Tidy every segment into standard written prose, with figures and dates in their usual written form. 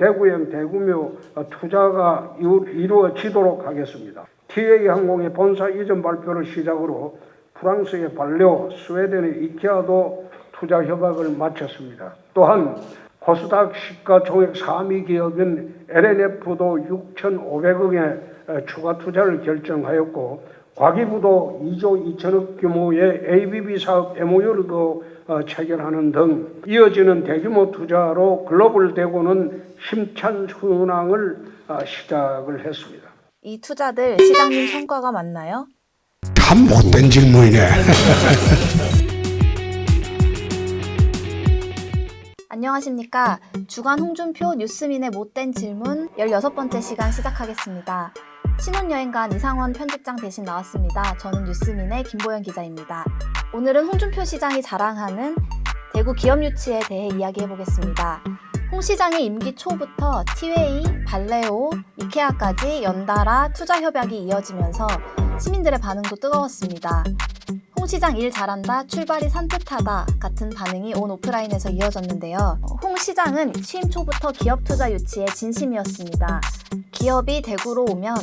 대구행 대규모 투자가 이루어지도록 하겠습니다. TA-항공의 본사 이전 발표를 시작으로 프랑스의 발레오, 스웨덴의 이케아도 투자 협약을 마쳤습니다. 또한 코스닥 시가총액 3위 기업인 LNF도 6,500억의 추가 투자를 결정하였고 과기부도 2조 2천억 규모의 ABB 사업 MOU도 체결하는 등 이어지는 대규모 투자로 글로벌 대구는 힘찬 순항을 시작을 했습니다. 이 투자들 시장님 성과가 맞나요? 참 못된 질문이네. 안녕하십니까. 주간 홍준표 뉴스민의 못된 질문 16번째 시간 시작하겠습니다. 신혼여행 간 이상원 편집장 대신 나왔습니다. 저는 뉴스민의 김보연 기자입니다. 오늘은 홍준표 시장이 자랑하는 대구 기업 유치에 대해 이야기해보겠습니다. 홍 시장의 임기 초부터 티웨이, 발레오, 이케아까지 연달아 투자 협약이 이어지면서 시민들의 반응도 뜨거웠습니다. 홍 시장 일 잘한다, 출발이 산뜻하다 같은 반응이 온 오프라인에서 이어졌는데요. 홍 시장은 취임 초부터 기업 투자 유치에 진심이었습니다. 기업이 대구로 오면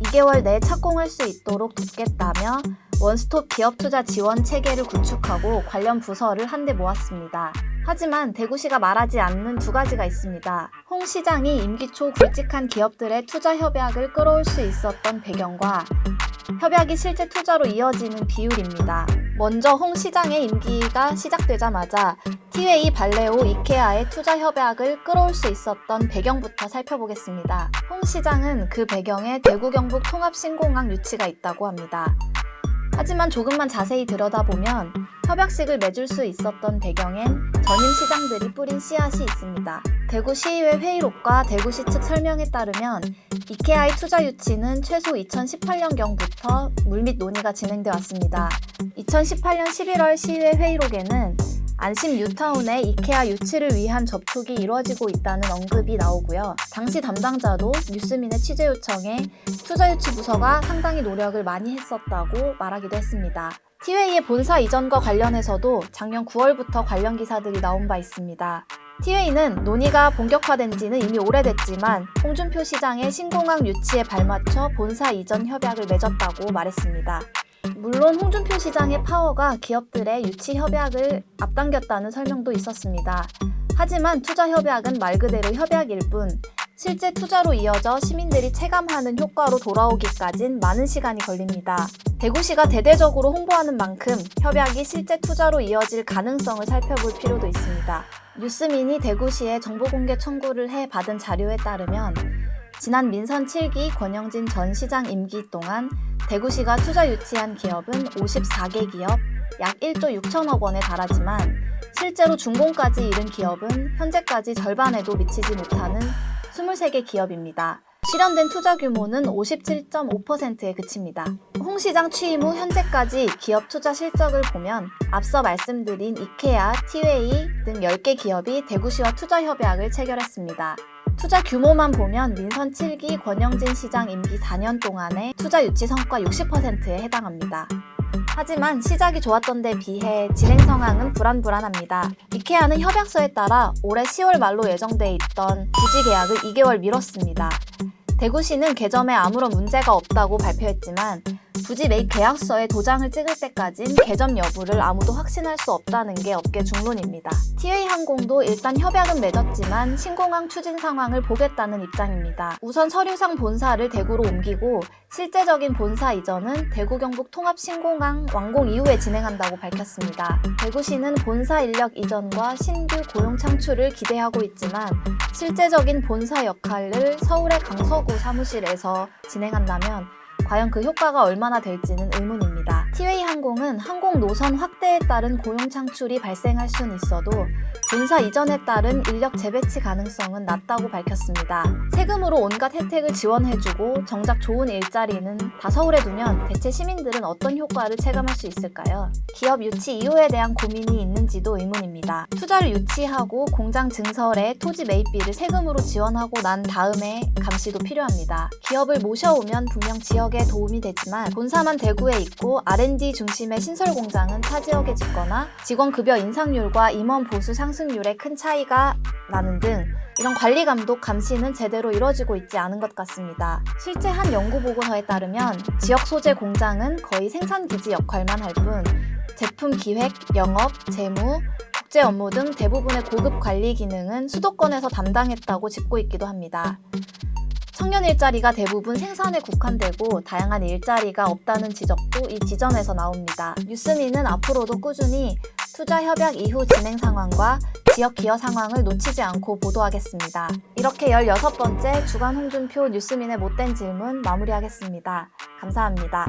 2개월 내에 착공할 수 있도록 돕겠다며 원스톱 기업 투자 지원 체계를 구축하고 관련 부서를 한데 모았습니다. 하지만 대구시가 말하지 않는 두 가지가 있습니다. 홍 시장이 임기 초 굵직한 기업들의 투자 협약을 끌어올 수 있었던 배경과 협약이 실제 투자로 이어지는 비율입니다. 먼저 홍 시장의 임기가 시작되자마자 티웨이, 발레오, 이케아의 투자 협약을 끌어올 수 있었던 배경부터 살펴보겠습니다. 홍 시장은 그 배경에 대구 경북 통합신공항 유치가 있다고 합니다. 하지만 조금만 자세히 들여다보면 협약식을 맺을 수 있었던 배경엔 전임 시장들이 뿌린 씨앗이 있습니다. 대구시의회 회의록과 대구시 측 설명에 따르면 이케아의 투자 유치는 최소 2018년경부터 물밑 논의가 진행돼 왔습니다. 2018년 11월 시의회 회의록에는 안심 뉴타운의 이케아 유치를 위한 접촉이 이루어지고 있다는 언급이 나오고요. 당시 담당자도 뉴스민의 취재 요청에 투자 유치 부서가 상당히 노력을 많이 했었다고 말하기도 했습니다. 티웨이의 본사 이전과 관련해서도 작년 9월부터 관련 기사들이 나온 바 있습니다. 티웨이는 논의가 본격화된 지는 이미 오래됐지만 홍준표 시장의 신공항 유치에 발맞춰 본사 이전 협약을 맺었다고 말했습니다. 물론 홍준표 시장의 파워가 기업들의 유치 협약을 앞당겼다는 설명도 있었습니다. 하지만 투자 협약은 말 그대로 협약일 뿐 실제 투자로 이어져 시민들이 체감하는 효과로 돌아오기까진 많은 시간이 걸립니다. 대구시가 대대적으로 홍보하는 만큼 협약이 실제 투자로 이어질 가능성을 살펴볼 필요도 있습니다. 뉴스민이 대구시에 정보공개 청구를 해 받은 자료에 따르면 지난 민선 7기 권영진 전 시장 임기 동안 대구시가 투자 유치한 기업은 54개 기업, 약 1조 6천억 원에 달하지만 실제로 준공까지 이른 기업은 현재까지 절반에도 미치지 못하는 23개 기업입니다. 실현된 투자 규모는 57.5%에 그칩니다. 홍 시장 취임 후 현재까지 기업 투자 실적을 보면 앞서 말씀드린 이케아, 티웨이 등 10개 기업이 대구시와 투자 협약을 체결했습니다. 투자 규모만 보면 민선 7기 권영진 시장 임기 4년 동안의 투자 유치 성과 60%에 해당합니다. 하지만 시작이 좋았던 데 비해 진행 상황은 불안합니다. 이케아는 협약서에 따라 올해 10월 말로 예정돼 있던 부지 계약을 2개월 미뤘습니다. 대구시는 개점에 아무런 문제가 없다고 발표했지만 부지 매입 계약서에 도장을 찍을 때까진 개점 여부를 아무도 확신할 수 없다는 게 업계 중론입니다. 티웨이항공도 일단 협약은 맺었지만 신공항 추진 상황을 보겠다는 입장입니다. 우선 서류상 본사를 대구로 옮기고 실제적인 본사 이전은 대구 경북 통합 신공항 완공 이후에 진행한다고 밝혔습니다. 대구시는 본사 인력 이전과 신규 고용 창출을 기대하고 있지만 실제적인 본사 역할을 서울의 강서구 사무실에서 진행한다면 과연 그 효과가 얼마나 될지는 의문입니다. 티웨이항공은 항공 노선 확대에 따른 고용 창출이 발생할 수는 있어도 본사 이전에 따른 인력 재배치 가능성은 낮다고 밝혔습니다. 세금으로 온갖 혜택을 지원해주고 정작 좋은 일자리는 다 서울에 두면 대체 시민들은 어떤 효과를 체감할 수 있을까요? 기업 유치 이후에 대한 고민이 있는지도 의문입니다. 투자를 유치하고 공장 증설에 토지 매입비를 세금으로 지원하고 난 다음에 감시도 필요합니다. 기업을 모셔오면 분명 지역에 도움이 되지만 본사만 대구에 있고 R&D 중심의 신설 공장은 타 지역에 짓거나 직원 급여 인상률과 임원 보수 상승률에 큰 차이가 나는 등 이런 관리 감독, 감시는 제대로 이루어지고 있지 않은 것 같습니다. 실제 한 연구 보고서에 따르면 지역 소재 공장은 거의 생산기지 역할만 할 뿐 제품 기획, 영업, 재무, 국제 업무 등 대부분의 고급 관리 기능은 수도권에서 담당했다고 짚고 있기도 합니다. 청년 일자리가 대부분 생산에 국한되고 다양한 일자리가 없다는 지적도 이 지점에서 나옵니다. 뉴스미는 앞으로도 꾸준히 투자 협약 이후 진행 상황과 지역 기여 상황을 놓치지 않고 보도하겠습니다. 이렇게 16번째 주간 홍준표 뉴스민의 못된 질문 마무리하겠습니다. 감사합니다.